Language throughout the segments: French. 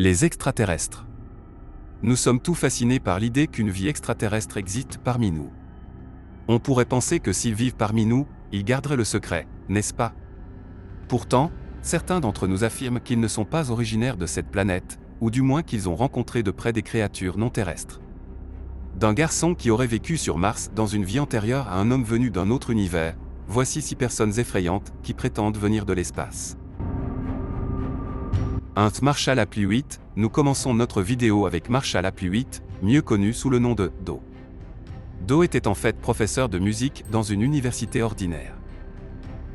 Les extraterrestres. Nous sommes tous fascinés par l'idée qu'une vie extraterrestre existe parmi nous. On pourrait penser que s'ils vivent parmi nous, ils garderaient le secret, n'est-ce pas? Pourtant, certains d'entre nous affirment qu'ils ne sont pas originaires de cette planète, ou du moins qu'ils ont rencontré de près des créatures non terrestres. D'un garçon qui aurait vécu sur Mars dans une vie antérieure à un homme venu d'un autre univers, voici 6 personnes effrayantes qui prétendent venir de l'espace. Marshall Applewhite. Nous commençons notre vidéo avec Marshall Applewhite, mieux connu sous le nom de Do. Do était en fait professeur de musique dans une université ordinaire.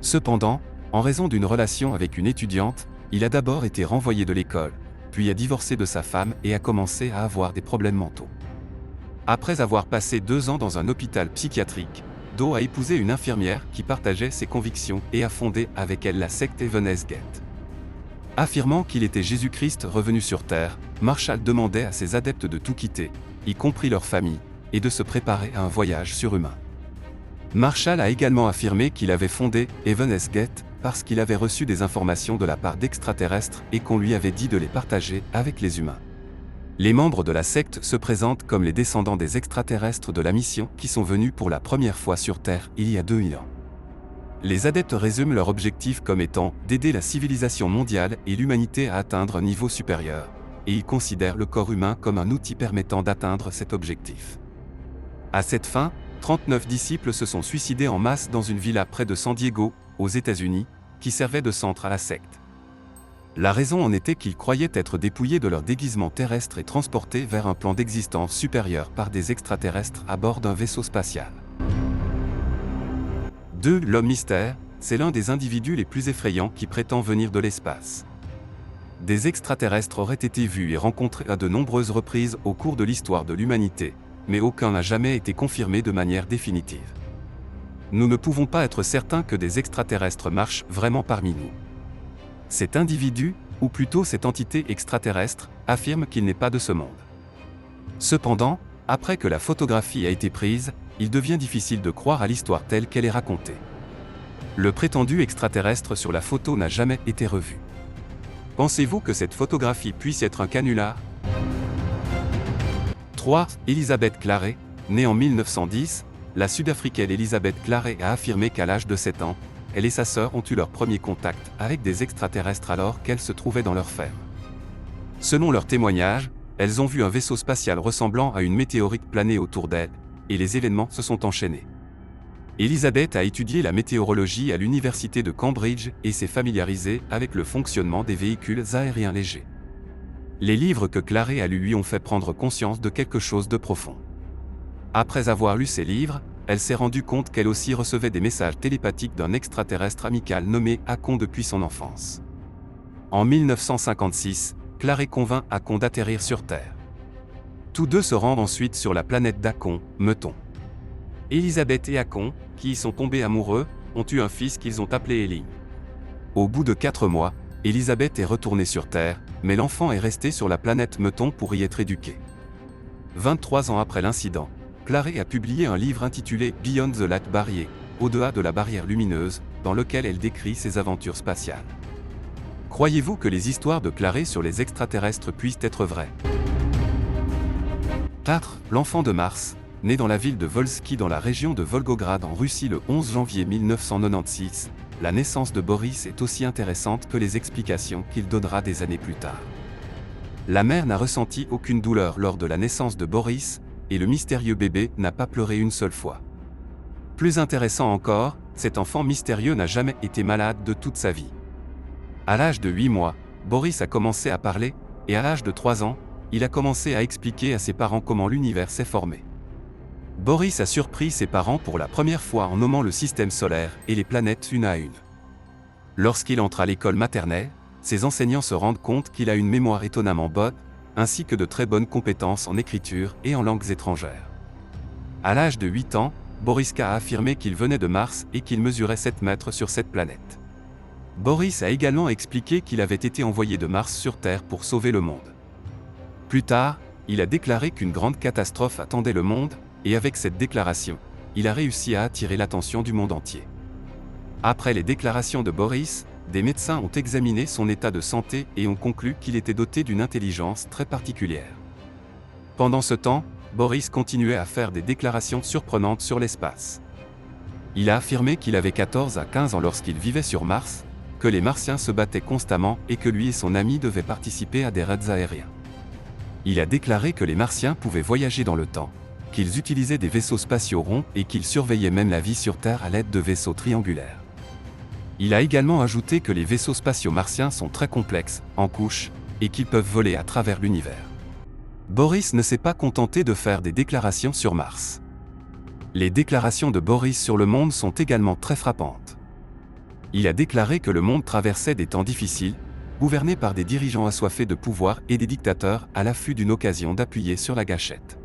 Cependant, en raison d'une relation avec une étudiante, il a d'abord été renvoyé de l'école, puis a divorcé de sa femme et a commencé à avoir des problèmes mentaux. Après avoir passé 2 ans dans un hôpital psychiatrique, Do a épousé une infirmière qui partageait ses convictions et a fondé avec elle la secte Heaven's Gate. Affirmant qu'il était Jésus-Christ revenu sur Terre, Marshall demandait à ses adeptes de tout quitter, y compris leur famille, et de se préparer à un voyage surhumain. Marshall a également affirmé qu'il avait fondé Heaven's Gate parce qu'il avait reçu des informations de la part d'extraterrestres et qu'on lui avait dit de les partager avec les humains. Les membres de la secte se présentent comme les descendants des extraterrestres de la mission qui sont venus pour la première fois sur Terre il y a 2000 ans. Les adeptes résument leur objectif comme étant d'aider la civilisation mondiale et l'humanité à atteindre un niveau supérieur, et ils considèrent le corps humain comme un outil permettant d'atteindre cet objectif. À cette fin, 39 disciples se sont suicidés en masse dans une villa près de San Diego, aux États-Unis, qui servait de centre à la secte. La raison en était qu'ils croyaient être dépouillés de leur déguisement terrestre et transportés vers un plan d'existence supérieur par des extraterrestres à bord d'un vaisseau spatial. 2. L'homme mystère, c'est l'un des individus les plus effrayants qui prétend venir de l'espace. Des extraterrestres auraient été vus et rencontrés à de nombreuses reprises au cours de l'histoire de l'humanité, mais aucun n'a jamais été confirmé de manière définitive. Nous ne pouvons pas être certains que des extraterrestres marchent vraiment parmi nous. Cet individu, ou plutôt cette entité extraterrestre, affirme qu'il n'est pas de ce monde. Cependant, après que la photographie a été prise, il devient difficile de croire à l'histoire telle qu'elle est racontée. Le prétendu extraterrestre sur la photo n'a jamais été revu. Pensez-vous que cette photographie puisse être un canular? 3. Elizabeth Claret, née en 1910, la Sud-Africaine Elizabeth Claret a affirmé qu'à l'âge de 7 ans, elle et sa sœur ont eu leur premier contact avec des extraterrestres alors qu'elles se trouvaient dans leur ferme. Selon leur témoignage, elles ont vu un vaisseau spatial ressemblant à une météorite planer autour d'elles, et les événements se sont enchaînés. Elizabeth a étudié la météorologie à l'université de Cambridge et s'est familiarisée avec le fonctionnement des véhicules aériens légers. Les livres que Claret a lus lui ont fait prendre conscience de quelque chose de profond. Après avoir lu ces livres, elle s'est rendue compte qu'elle aussi recevait des messages télépathiques d'un extraterrestre amical nommé Akon depuis son enfance. En 1956, Claret convainc Akon d'atterrir sur Terre. Tous deux se rendent ensuite sur la planète d'Akon, Meton. Elizabeth et Akon, qui y sont tombés amoureux, ont eu un fils qu'ils ont appelé Eli. Au bout de 4 mois, Elizabeth est retournée sur Terre, mais l'enfant est resté sur la planète Meton pour y être éduqué. 23 ans après l'incident, Claret a publié un livre intitulé Beyond the Light Barrier, au-delà de la barrière lumineuse, dans lequel elle décrit ses aventures spatiales. Croyez-vous que les histoires de Claret sur les extraterrestres puissent être vraies? 4. L'enfant de Mars, né dans la ville de Volsky dans la région de Volgograd en Russie le 11 janvier 1996, la naissance de Boris est aussi intéressante que les explications qu'il donnera des années plus tard. La mère n'a ressenti aucune douleur lors de la naissance de Boris, et le mystérieux bébé n'a pas pleuré une seule fois. Plus intéressant encore, cet enfant mystérieux n'a jamais été malade de toute sa vie. À l'âge de 8 mois, Boris a commencé à parler, et à l'âge de 3 ans, il a commencé à expliquer à ses parents comment l'univers s'est formé. Boris a surpris ses parents pour la première fois en nommant le système solaire et les planètes une à une. Lorsqu'il entre à l'école maternelle, ses enseignants se rendent compte qu'il a une mémoire étonnamment bonne, ainsi que de très bonnes compétences en écriture et en langues étrangères. À l'âge de 8 ans, Boriska a affirmé qu'il venait de Mars et qu'il mesurait 7 mètres sur cette planète. Boris a également expliqué qu'il avait été envoyé de Mars sur Terre pour sauver le monde. Plus tard, il a déclaré qu'une grande catastrophe attendait le monde, et avec cette déclaration, il a réussi à attirer l'attention du monde entier. Après les déclarations de Boris, des médecins ont examiné son état de santé et ont conclu qu'il était doté d'une intelligence très particulière. Pendant ce temps, Boris continuait à faire des déclarations surprenantes sur l'espace. Il a affirmé qu'il avait 14 à 15 ans lorsqu'il vivait sur Mars, que les Martiens se battaient constamment et que lui et son ami devaient participer à des raids aériens. Il a déclaré que les Martiens pouvaient voyager dans le temps, qu'ils utilisaient des vaisseaux spatiaux ronds et qu'ils surveillaient même la vie sur Terre à l'aide de vaisseaux triangulaires. Il a également ajouté que les vaisseaux spatiaux martiens sont très complexes, en couches, et qu'ils peuvent voler à travers l'univers. Boris ne s'est pas contenté de faire des déclarations sur Mars. Les déclarations de Boris sur le monde sont également très frappantes. Il a déclaré que le monde traversait des temps difficiles, gouverné par des dirigeants assoiffés de pouvoir et des dictateurs à l'affût d'une occasion d'appuyer sur la gâchette.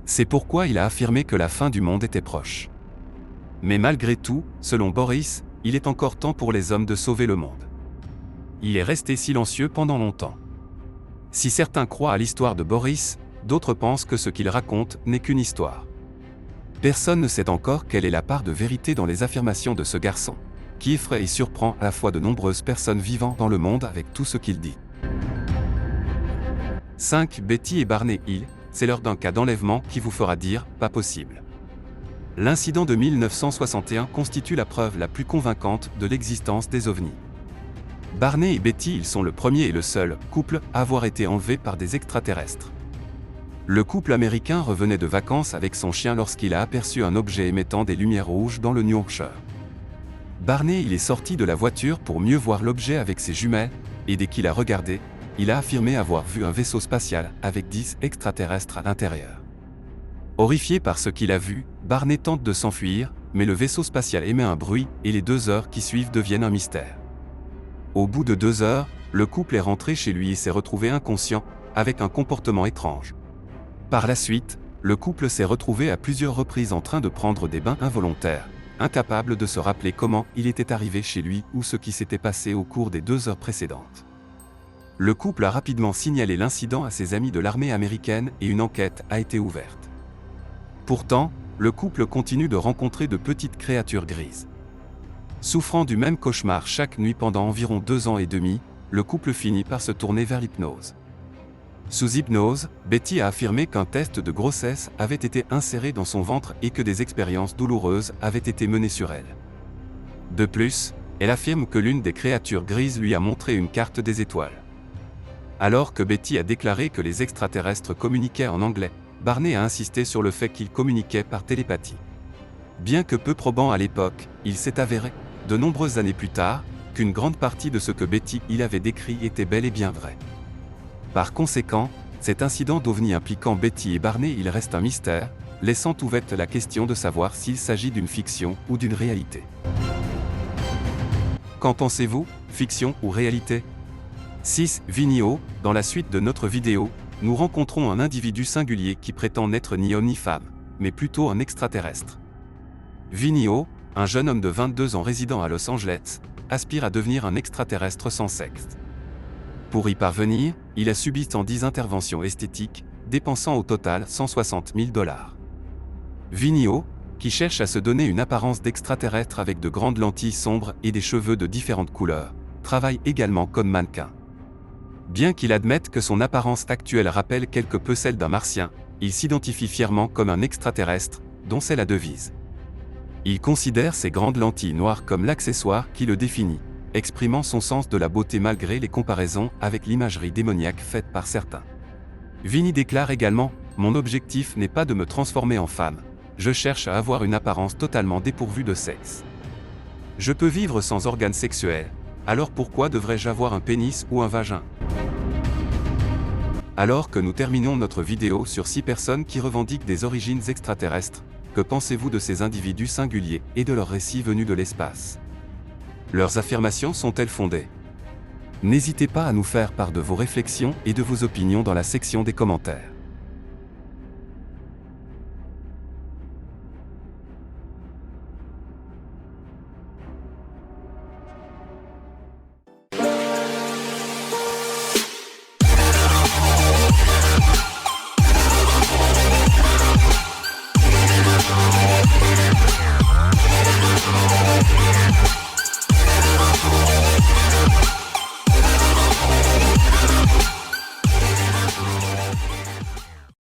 C'est pourquoi il a affirmé que la fin du monde était proche. Mais malgré tout, selon Boris, il est encore temps pour les hommes de sauver le monde. Il est resté silencieux pendant longtemps. Si certains croient à l'histoire de Boris, d'autres pensent que ce qu'il raconte n'est qu'une histoire. Personne ne sait encore quelle est la part de vérité dans les affirmations de ce garçon, qui effraie et surprend à la fois de nombreuses personnes vivant dans le monde avec tout ce qu'il dit. 5. Betty et Barney Hill, c'est l'heure d'un cas d'enlèvement qui vous fera dire « pas possible ». L'incident de 1961 constitue la preuve la plus convaincante de l'existence des ovnis. Barney et Betty Hill sont le premier et le seul couple à avoir été enlevé par des extraterrestres. Le couple américain revenait de vacances avec son chien lorsqu'il a aperçu un objet émettant des lumières rouges dans le New Hampshire. Barney est sorti de la voiture pour mieux voir l'objet avec ses jumelles, et dès qu'il a regardé, il a affirmé avoir vu un vaisseau spatial avec 10 extraterrestres à l'intérieur. Horrifié par ce qu'il a vu, Barney tente de s'enfuir, mais le vaisseau spatial émet un bruit et les 2 heures qui suivent deviennent un mystère. Au bout de 2 heures, le couple est rentré chez lui et s'est retrouvé inconscient, avec un comportement étrange. Par la suite, le couple s'est retrouvé à plusieurs reprises en train de prendre des bains involontaires, incapable de se rappeler comment il était arrivé chez lui ou ce qui s'était passé au cours des 2 heures précédentes. Le couple a rapidement signalé l'incident à ses amis de l'armée américaine et une enquête a été ouverte. Pourtant, le couple continue de rencontrer de petites créatures grises. Souffrant du même cauchemar chaque nuit pendant environ 2 ans et demi, le couple finit par se tourner vers l'hypnose. Sous hypnose, Betty a affirmé qu'un test de grossesse avait été inséré dans son ventre et que des expériences douloureuses avaient été menées sur elle. De plus, elle affirme que l'une des créatures grises lui a montré une carte des étoiles. Alors que Betty a déclaré que les extraterrestres communiquaient en anglais, Barney a insisté sur le fait qu'ils communiquaient par télépathie. Bien que peu probant à l'époque, il s'est avéré, de nombreuses années plus tard, qu'une grande partie de ce que Betty Hill avait décrit était bel et bien vrai. Par conséquent, cet incident d'OVNI impliquant Betty et Barney Hill reste un mystère, laissant ouverte la question de savoir s'il s'agit d'une fiction ou d'une réalité. Qu'en pensez-vous, fiction ou réalité ? 6. Vinio, dans la suite de notre vidéo, nous rencontrons un individu singulier qui prétend n'être ni homme ni femme, mais plutôt un extraterrestre. Vinio, un jeune homme de 22 ans résidant à Los Angeles, aspire à devenir un extraterrestre sans sexe. Pour y parvenir, il a subi 110 interventions esthétiques, dépensant au total $160 000. Vinio, qui cherche à se donner une apparence d'extraterrestre avec de grandes lentilles sombres et des cheveux de différentes couleurs, travaille également comme mannequin. Bien qu'il admette que son apparence actuelle rappelle quelque peu celle d'un martien, il s'identifie fièrement comme un extraterrestre, dont c'est la devise. Il considère ses grandes lentilles noires comme l'accessoire qui le définit, exprimant son sens de la beauté malgré les comparaisons avec l'imagerie démoniaque faite par certains. Vinny déclare également « Mon objectif n'est pas de me transformer en femme, je cherche à avoir une apparence totalement dépourvue de sexe. Je peux vivre sans organes sexuels, alors pourquoi devrais-je avoir un pénis ou un vagin ?» Alors que nous terminons notre vidéo sur 6 personnes qui revendiquent des origines extraterrestres, que pensez-vous de ces individus singuliers et de leurs récits venus de l'espace ? Leurs affirmations sont-elles fondées ? N'hésitez pas à nous faire part de vos réflexions et de vos opinions dans la section des commentaires.